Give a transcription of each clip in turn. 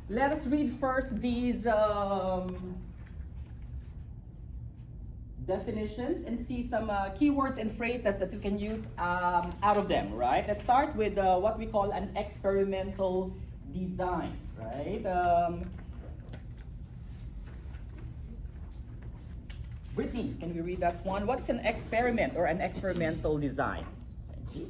let us read first these definitions and see some keywords and phrases that you can use out of them, right? Let's start with what we call an experimental design, right? Brittany, can we read that one? What's an experiment or an experimental design? Thank you.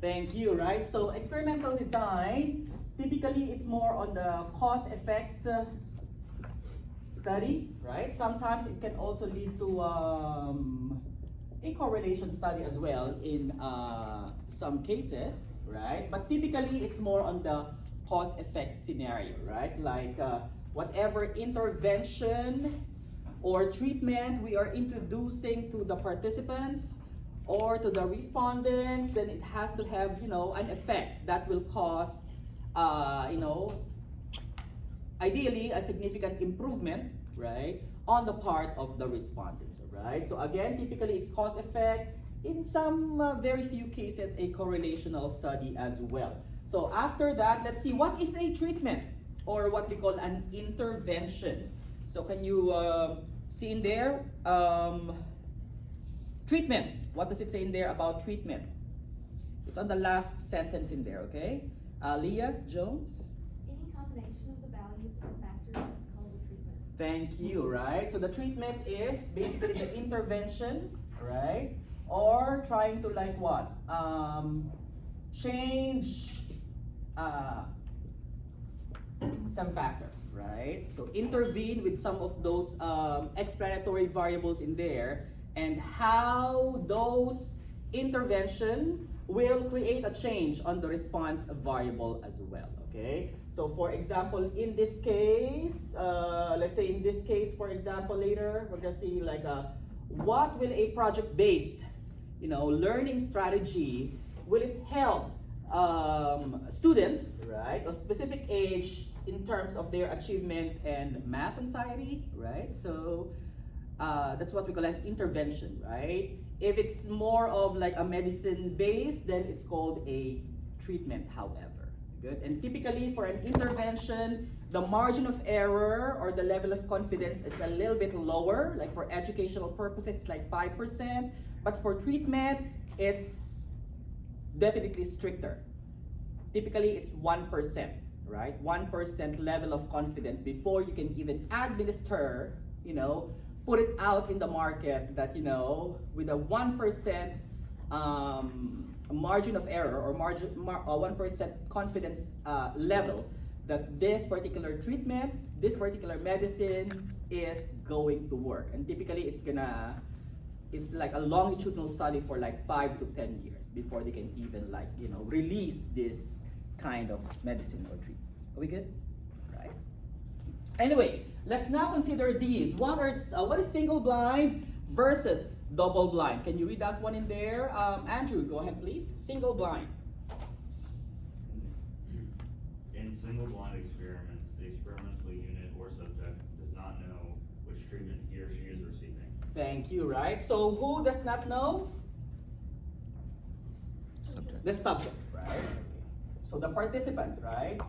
Thank you, right? So experimental design, typically it's more on the cause-effect study, right? Sometimes it can also lead to a correlation study as well in some cases, right? But typically it's more on the cause-effect scenario, right? Like whatever intervention or treatment we are introducing to the participants or to the respondents, then it has to have, an effect that will cause, ideally a significant improvement, right, on the part of the respondents, right? So again, typically it's cause effect. In some very few cases, a correlational study as well. So after that, let's see what is a treatment or what we call an intervention. So can you see in there, treatment. What does it say in there about treatment? It's on the last sentence in there, okay? Leah Jones? Any combination of the values or factors is called a treatment. Thank you, right? So the treatment is basically the intervention, right? Or trying to like what? Change some factors, right? So intervene with some of those explanatory variables in there and how those intervention will create a change on the response variable as well, okay? So for example, in this case, let's say in this case, for example, later, we're gonna see like what will a project-based, learning strategy, will it help students, right, of specific age in terms of their achievement and math anxiety, right? So that's what we call an intervention, right? If it's more of like a medicine based, then it's called a treatment, however. Good. And typically for an intervention, the margin of error or the level of confidence is a little bit lower. Like for educational purposes, it's like 5%. But for treatment, it's definitely stricter. Typically, it's 1%, right? 1% level of confidence before you can even administer, put it out in the market that, with a 1% margin of error or 1% confidence level that this particular treatment, this particular medicine is going to work. And typically it's like a longitudinal study for like 5 to 10 years before they can even release this kind of medicine or treatment. Are we good? Right? Anyway, let's now consider these. What is single blind versus double blind? Can you read that one in there? Andrew, go ahead please. Single blind. In single blind experiments, the experimental unit or subject does not know which treatment he or she is receiving. Thank you, right? So who does not know? Subject. The subject, right? So the participant, right?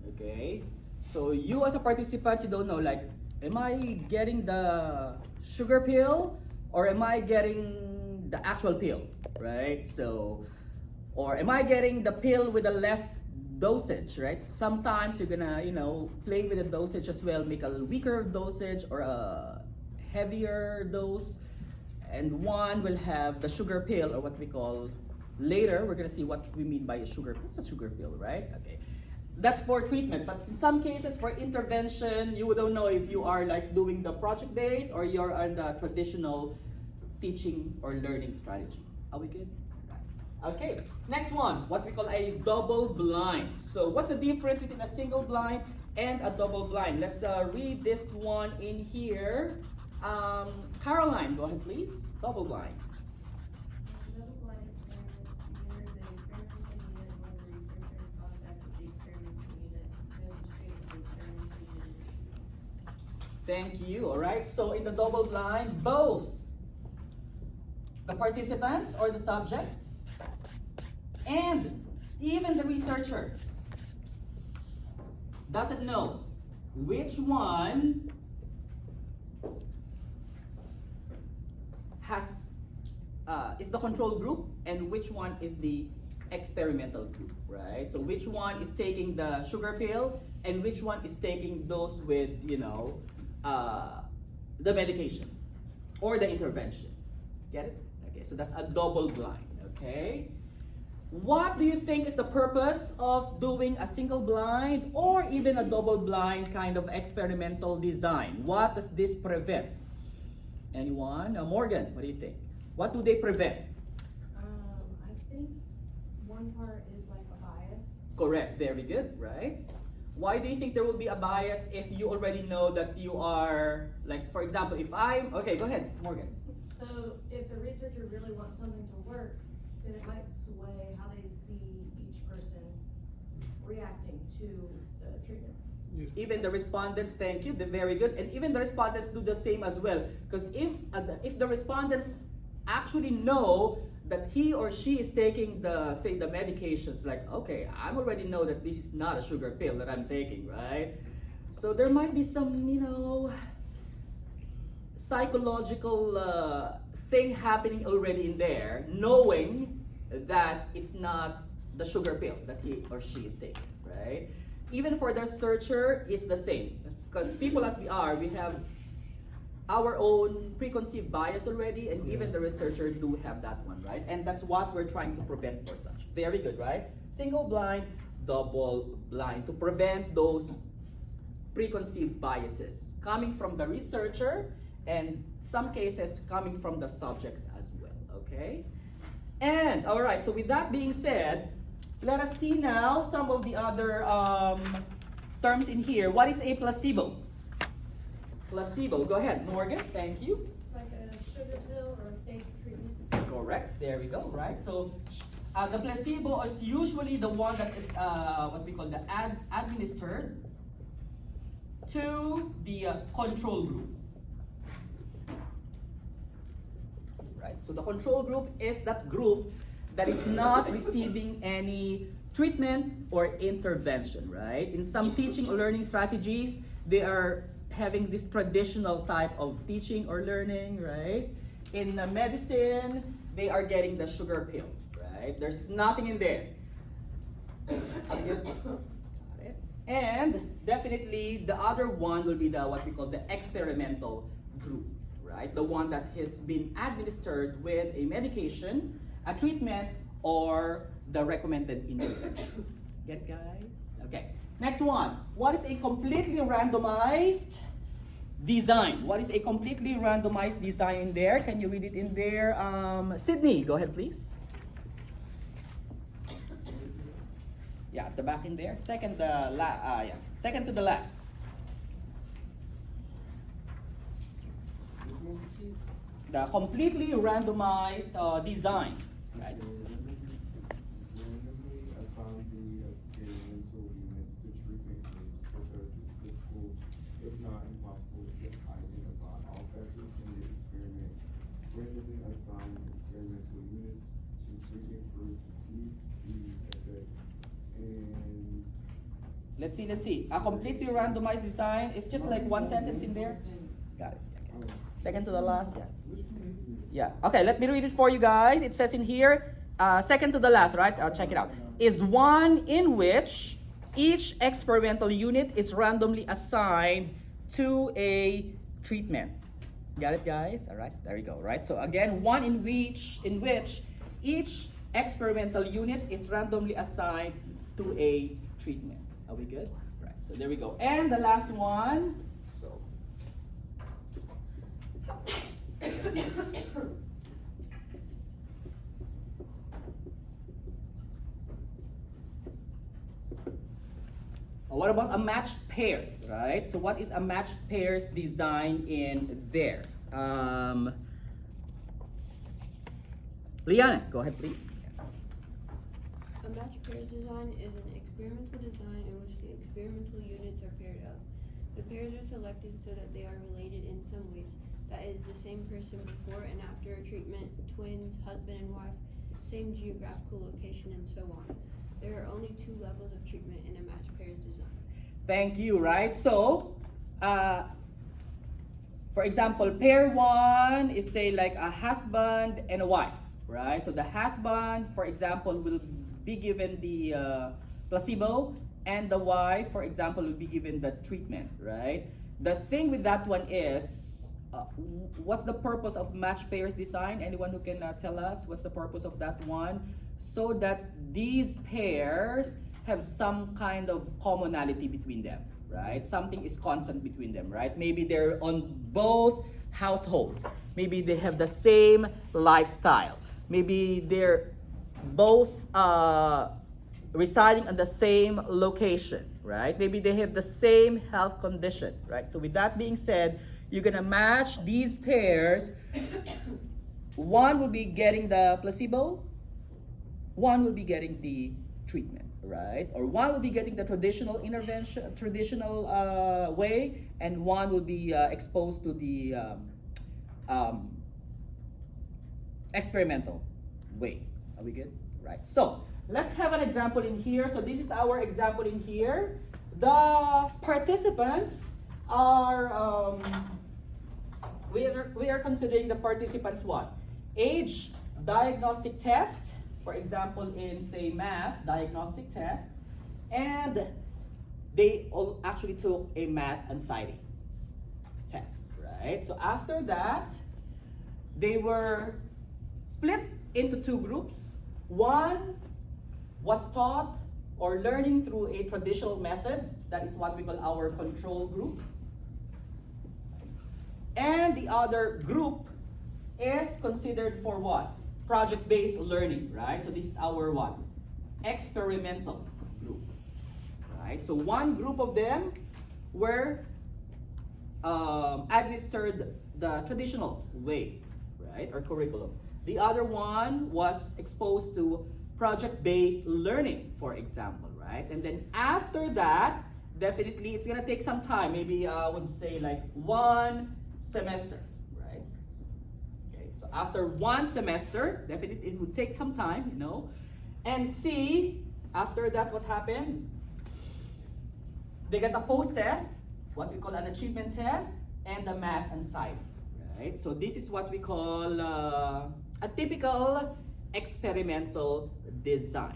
Okay. So you as a participant, you don't know, like, am I getting the sugar pill or am I getting the actual pill, right? So, or am I getting the pill with a less dosage, right? Sometimes you're gonna, play with the dosage as well, make a weaker dosage or a heavier dose, and one will have the sugar pill or what we call, later we're gonna see what we mean by a sugar pill. What's a sugar pill, right? Okay. That's for treatment, but in some cases for intervention, you don't know if you are like doing the project based or you're on the traditional teaching or learning strategy. Are we good? Okay, next one, what we call a double blind. So what's the difference between a single blind and a double blind? Let's read this one in here. Caroline, go ahead please. Double blind. Double blind experiments mirror the experimental Thank you. All right. So in the double blind, both the participants or the subjects and even the researcher doesn't know which one is the control group and which one is the experimental group, right? So which one is taking the sugar pill and which one is taking those with, the medication or the intervention. Get it? Okay, so that's a double blind, okay? What do you think is the purpose of doing a single blind or even a double blind kind of experimental design? What does this prevent? Anyone? Morgan, what do you think? What do they prevent? I think one part is like a bias. Correct, very good, right? Why do you think there will be a bias if you already know that you are, like, for example, if I'm, okay, go ahead, Morgan. So if the researcher really wants something to work, then it might sway how they see each person reacting to the treatment. Even the respondents, thank you, they're very good. And even the respondents do the same as well. Because if the respondents actually know that he or she is taking the, say, the medications, like, okay, I already know that this is not a sugar pill that I'm taking, right? So there might be some, psychological thing happening already in there, knowing that it's not the sugar pill that he or she is taking, right? Even for the researcher, it's the same. Because people as we are, we have our own preconceived bias already, and even the researcher do have that one, right? And that's what we're trying to prevent for such. Very good, right? Single blind, double blind, to prevent those preconceived biases coming from the researcher and some cases coming from the subjects as well, okay? And, all right, so with that being said, let us see now some of the other terms in here. What is a placebo? Placebo, go ahead, Morgan, thank you. It's like a sugar pill or a fake treatment. Correct, there we go, right? So the placebo is usually the one that is what we call the administered to the control group. Right, so the control group is that group that is not receiving any treatment or intervention, right? In some teaching or learning strategies, they are having this traditional type of teaching or learning, right? In medicine, they are getting the sugar pill, right? There's nothing in there. And definitely the other one will be the what we call the experimental group, right? The one that has been administered with a medication, a treatment, or the recommended intervention. Get it, guys? Okay. Next one. What is a completely randomized design? What is a completely randomized design there? Can you read it in there? Sydney, go ahead, please. Yeah, at the back in there. Second to the last. The completely randomized design. Right? Let's see. A completely randomized design is just like one sentence in there. Got it. Okay. Second to the last, yeah. Yeah. Okay, let me read it for you guys. It says in here, second to the last, right? Check it out. Is one in which each experimental unit is randomly assigned to a treatment. Got it, guys? All right, there you go, right? So again, one in which each experimental unit is randomly assigned to a treatment. Are we good? Right, so there we go. And the last one, so. What about a matched pairs, right? So what is a matched pairs design in there? Liana, go ahead, please. A matched pairs design is an experimental design in which the experimental units are paired up. The pairs are selected so that they are related in some ways. That is, the same person before and after a treatment, twins, husband and wife, same geographical location, and so on. There are only 2 levels of treatment in a match pairs design. Thank you, right? So, for example, pair 1 is say like a husband and a wife, right? So the husband, for example, will be given the placebo, and the wife, for example, will be given the treatment, right? The thing with that one is, what's the purpose of match pairs design? Anyone who can tell us what's the purpose of that one? So that these pairs have some kind of commonality between them, right? Something is constant between them, right? Maybe they're on both households. Maybe they have the same lifestyle. Maybe they're both residing on the same location, right? Maybe they have the same health condition, right? So with that being said, you're gonna match these pairs. One will be getting the placebo, one will be getting the treatment, right? Or one will be getting the traditional intervention, traditional way, and one will be exposed to the experimental way. Are we good? Right. So let's have an example in here. So this is our example in here. The participants are we are considering the participants what? Age, diagnostic test, for example in say math, diagnostic test, and they all actually took a math anxiety test, right? So after that, they were split into 2 groups. One was taught or learning through a traditional method, that is what we call our control group. And the other group is considered for what? Project-based learning, right? So this is our what? Experimental group, right? So one group of them were administered the traditional way, right? Or curriculum. The other one was exposed to project-based learning, for example, right? And then after that, definitely it's gonna take some time. Maybe I would say like 1 semester, right? Okay, so after 1 semester, definitely it would take some time, you know. And see, after that, what happened? They got a post-test, what we call an achievement test, and the math anxiety, right? So this is what we call a typical experimental design.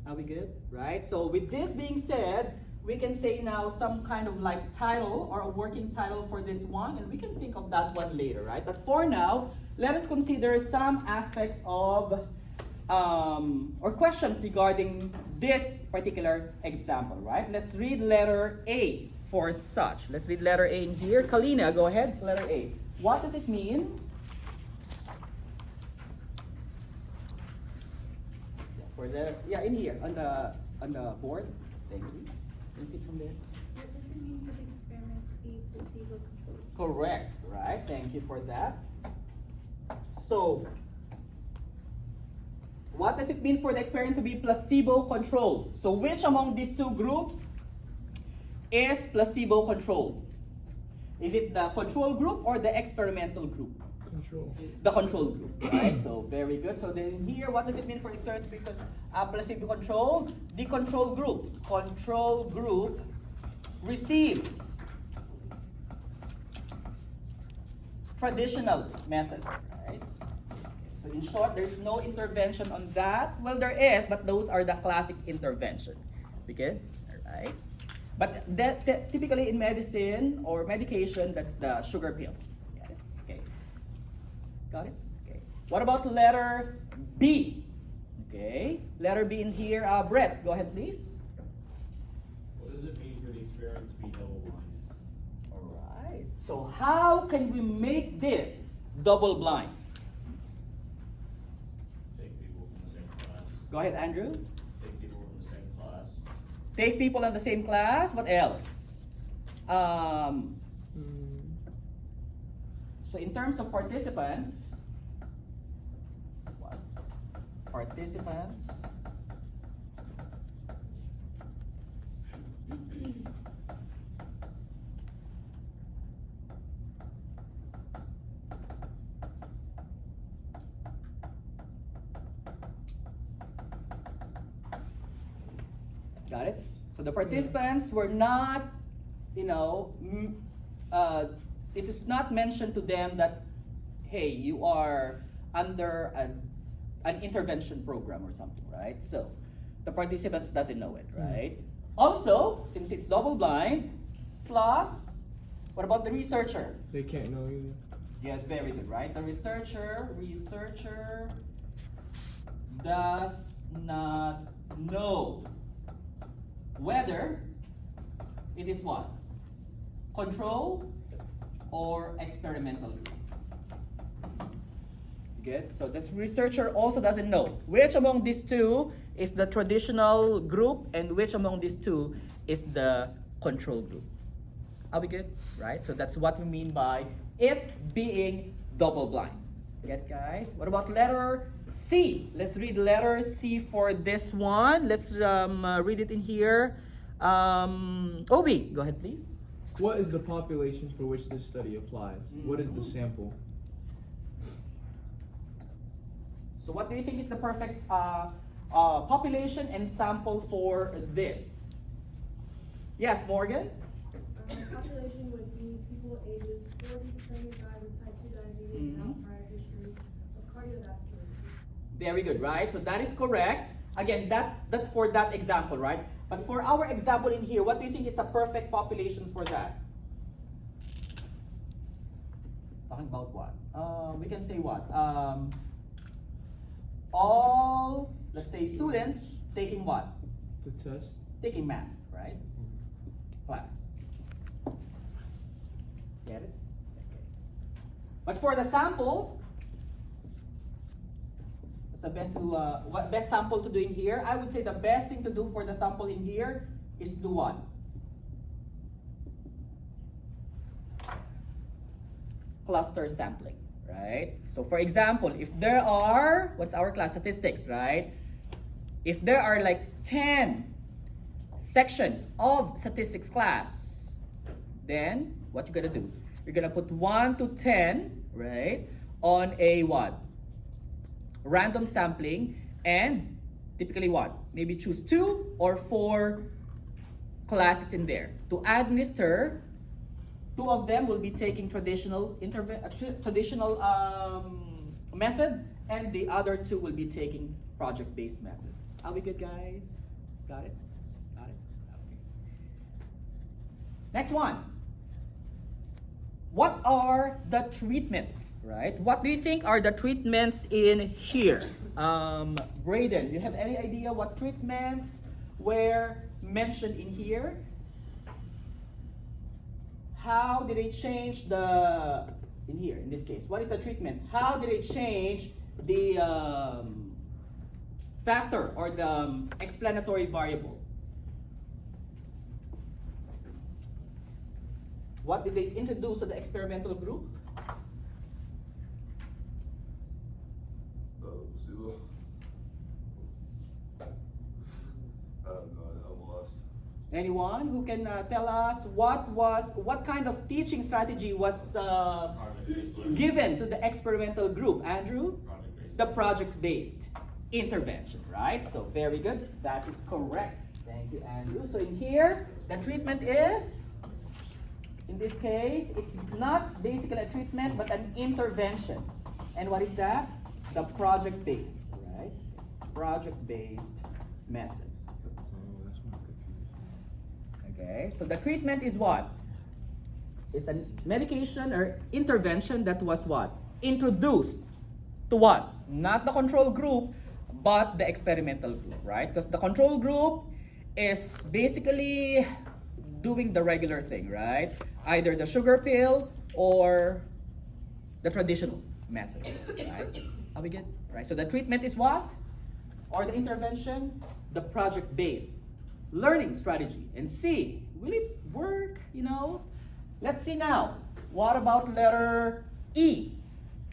Are we good? Right? So with this being said, we can say now some kind of like title or a working title for this one, and we can think of that one later, right? But for now, let us consider some aspects of or questions regarding this particular example, right? Let's read letter A for such. Let's read letter A in here. Kalina, go ahead. Letter A. What does it mean? For the in here on the board. Thank you. Can you see it from there? What does it mean for the experiment to be placebo controlled? Correct, right? Thank you for that. So, what does it mean for the experiment to be placebo controlled? So, which among these 2 groups is placebo controlled? Is it the control group or the experimental group? Control. The control group, right? So very good. So then here, what does it mean for experiment to be placebo controlled? The control group receives traditional method, right? So in short, there's no intervention on that. Well, there is, but those are the classic intervention. Okay, all right. But that typically in medicine or medication, that's the sugar pill. Got it? Okay. Got it? Okay. What about letter B? Okay. Letter B in here. Brett, go ahead, please. What does it mean for the experiment to be double-blind? All right. So how can we make this double-blind? Take people from the same class. Go ahead, Andrew. Take people from the same class. Take people in the same class. What else? So in terms of participants, what? Participants. Got it? So the participants were not, you know, it is not mentioned to them that, hey, you are under an intervention program or something, right? So the participants doesn't know it, right? Also, since it's double blind, plus, what about the researcher? They can't know either. Yeah, very good, right? The researcher does not know whether it is what? Control or experimental group. Good. So this researcher also doesn't know which among these two is the traditional group and which among these two is the control group. Are we good? Right? So that's what we mean by it being double blind. Get, guys? What about letter C? Let's read letter C for this one. Let's read it in here. Obi, go ahead, please. What is the population for which this study applies? What is the sample? So what do you think is the perfect population and sample for this? Yes, Morgan? Population would be people ages 40 to 75 with type 2 diabetes without prior history of cardiovascular disease. Very good, right? So that is correct. Again, that's for that example, right? But for our example in here, what do you think is the perfect population for that? Talking about what? We can say what? All, let's say, students taking what? The test? Taking math, right? Class. Get it? Okay. But for the sample, what's the best to what best sample to do in here? I would say the best thing to do for the sample in here is do what? Cluster sampling, right? So for example, if there are, what's our class statistics, right? If there are like 10 sections of statistics class, then what you're gonna do? You're gonna put 1 to 10, right, on a what? Random sampling, and typically what? Maybe choose 2 or 4 classes in there. To administer, 2 of them will be taking traditional method, and the other 2 will be taking project-based method. Are we good, guys? Got it? Got it? Okay. Next one. What are the treatments, right? What do you think are the treatments in here? Braden, do you have any idea what treatments were mentioned in here? How did they change the, in here, in this case, what is the treatment? How did they change the factor or the explanatory variable? What did they introduce to the experimental group? I'm lost. Anyone who can tell us what kind of teaching strategy was Project-based learning. given to the experimental group? Andrew? Project-based. The project-based intervention, right? So very good. That is correct. Thank you, Andrew. So in here, the treatment is, in this case, it's not basically a treatment, but an intervention. And what is that? The project-based, right? Project-based method. Okay, so the treatment is what? It's a medication or intervention that was what? Introduced to what? Not the control group, but the experimental group, right? Because the control group is basically doing the regular thing, right? Either the sugar pill or the traditional method, right? Are we good? Right, so the treatment is what? Or the intervention? The project-based learning strategy. And C, will it work, you know? Let's see now. What about letter E?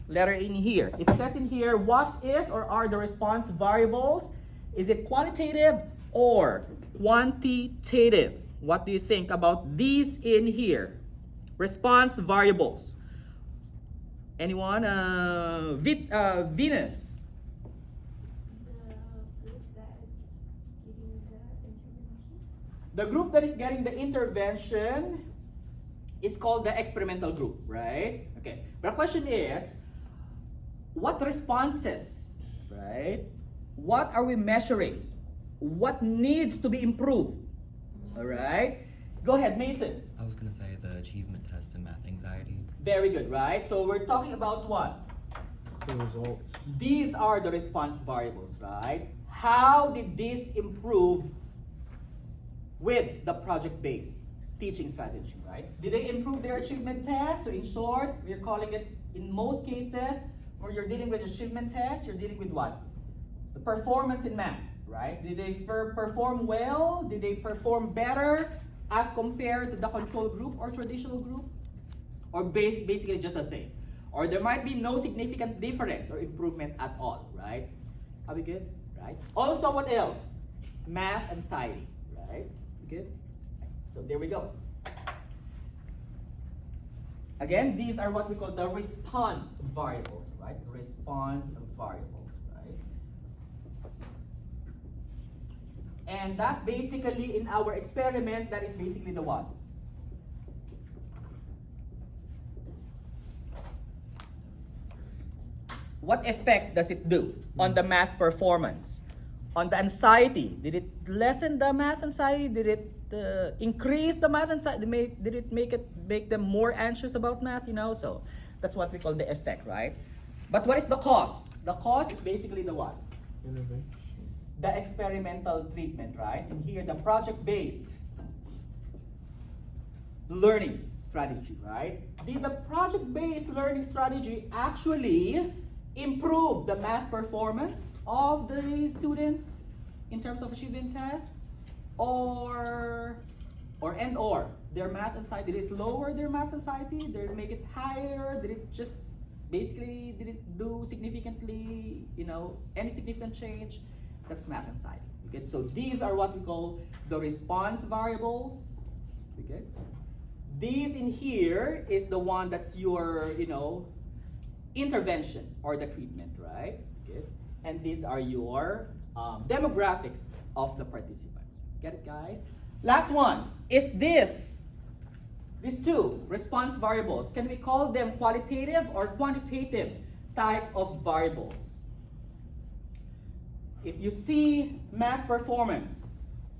Letter in here. It says in here, what is or are the response variables? Is it qualitative or quantitative? What do you think about these in here? Response variables. Anyone? Venus. The group that is giving the intervention. The group that is getting the intervention is called the experimental group, right? Okay, but the question is, what responses, right? What are we measuring? What needs to be improved? All right, go ahead, Mason. I was gonna say the achievement test and math anxiety. Very good, right? So we're talking about what? The results. These are the response variables, right? How did this improve with the project-based teaching strategy, right? Did they improve their achievement test? So in short, we're calling it, in most cases, where you're dealing with achievement test, you're dealing with what? The performance in math, right? Did they perform well? Did they perform better as compared to the control group or traditional group? Or basically just the same? Or there might be no significant difference or improvement at all, right? Are we good? Right? Also, what else? Math anxiety, right? Good? So there we go. Again, these are what we call the response variables, right? Response variables, right? And that basically, in our experiment, that is basically the what? What effect does it do on the math performance? On the anxiety, did it lessen the math anxiety? Did it increase the math anxiety? Did it make them more anxious about math? You know, so that's what we call the effect, right? But what is the cause? The cause is basically the what? Intervention. The experimental treatment, right? And here, the project-based learning strategy, right? Did the project-based learning strategy actually improve the math performance of the students in terms of achievement test, or their math anxiety? Did it lower their math anxiety? Did it make it higher? Did it just basically, did it do significantly, you know, any significant change? That's math anxiety. Okay, so these are what we call the response variables. Okay, these in here is the one that's your, you know, intervention or the treatment, right? Okay. And these are your demographics of the participants. Get it, guys? Last one is these two response variables. Can we call them qualitative or quantitative type of variables? If you see math performance,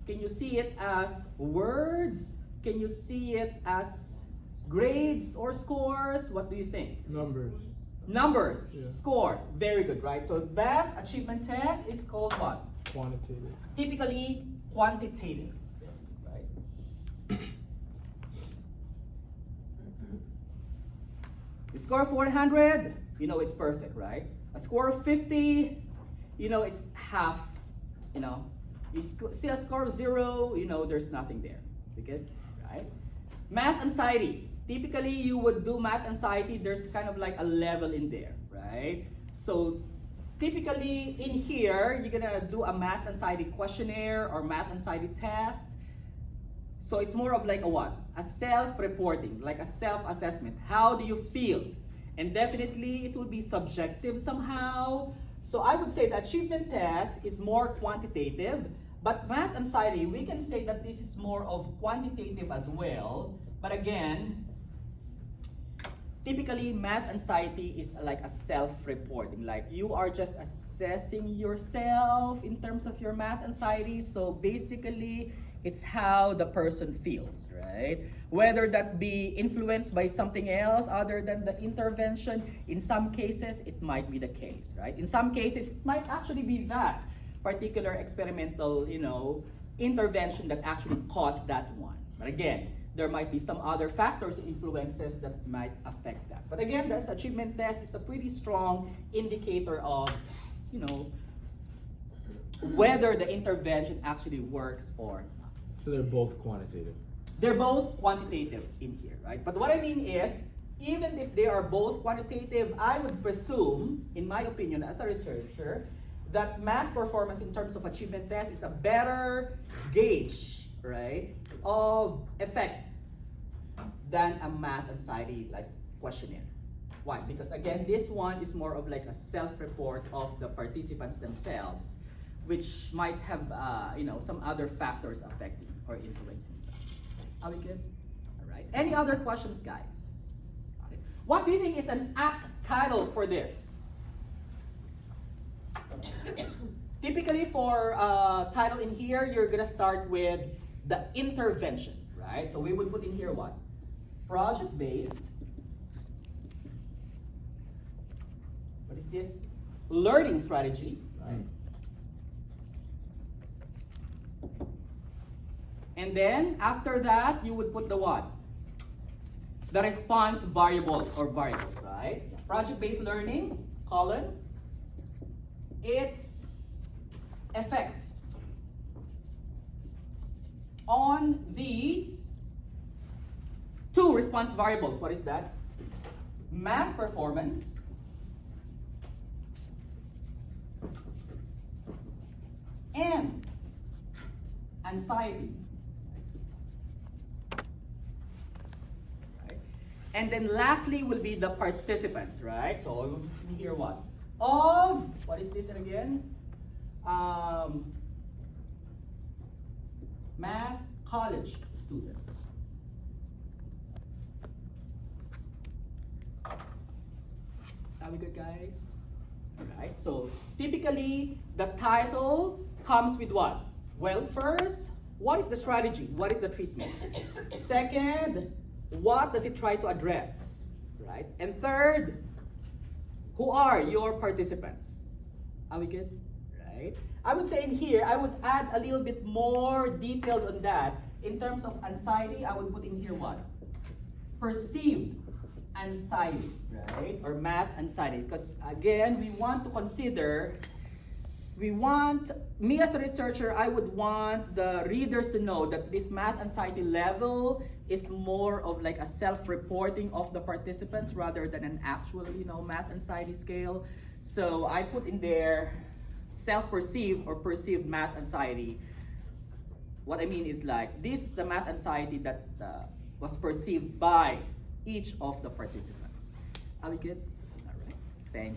can you see it as words? Can you see it as grades or scores? What do you think? Numbers. Numbers, Yeah. scores, very good, right? So math achievement test is called what? Quantitative. Typically quantitative, right? You score 400, you know it's perfect, right? A score of 50, you know it's half, you know. You see a score of 0, you know there's nothing there, okay? Right? Math anxiety. Typically, you would do math anxiety, there's kind of like a level in there, right? So, typically in here, you're gonna do a math anxiety questionnaire or math anxiety test. So, it's more of like a what? A self-reporting, like a self-assessment. How do you feel? And definitely, it will be subjective somehow. So, I would say the achievement test is more quantitative, but math anxiety, we can say that this is more of quantitative as well. But again, typically, math anxiety is like a self-reporting. Like you are just assessing yourself in terms of your math anxiety. So basically, it's how the person feels, right? Whether that be influenced by something else other than the intervention, in some cases, it might be the case, right? In some cases, it might actually be that particular experimental, you know, intervention that actually caused that one. But again, there might be some other factors, influences that might affect that. But again, this achievement test is a pretty strong indicator of, you know, whether the intervention actually works or not. So they're both quantitative. They're both quantitative in here, right? But what I mean is, even if they are both quantitative, I would presume, in my opinion as a researcher, that math performance in terms of achievement test is a better gauge, right, of effect than a math anxiety like questionnaire. Why? Because again, this one is more of like a self-report of the participants themselves. which might have some other factors affecting or influencing some. Are we good? All right. Any other questions, guys? Got it. What do you think is an act title for this? Typically for title in here, you're gonna start with the intervention, right? So we would put in here what? Project-based. What is this? Learning strategy, right? And then after that, you would put the what? The response variable or variables, right? Project-based learning, colon, its effect on the two response variables. What is that? Math performance and anxiety. Right? And then lastly will be the participants, right? So here what? What is this again? Math college students. Are we good, guys? Alright, so typically the title comes with what? Well, first, what is the strategy? What is the treatment? Second, what does it try to address? Right? And third, who are your participants? Are we good? Right? I would say in here, I would add a little bit more details on that. In terms of anxiety, I would put in here what? Perceived anxiety, right? Or math anxiety. Because again, we want to consider, me as a researcher, I would want the readers to know that this math anxiety level is more of like a self-reporting of the participants rather than an actual, math anxiety scale. So I put in there self-perceived or perceived math anxiety. What I mean is like, this is the math anxiety that was perceived by each of the participants. Are we good?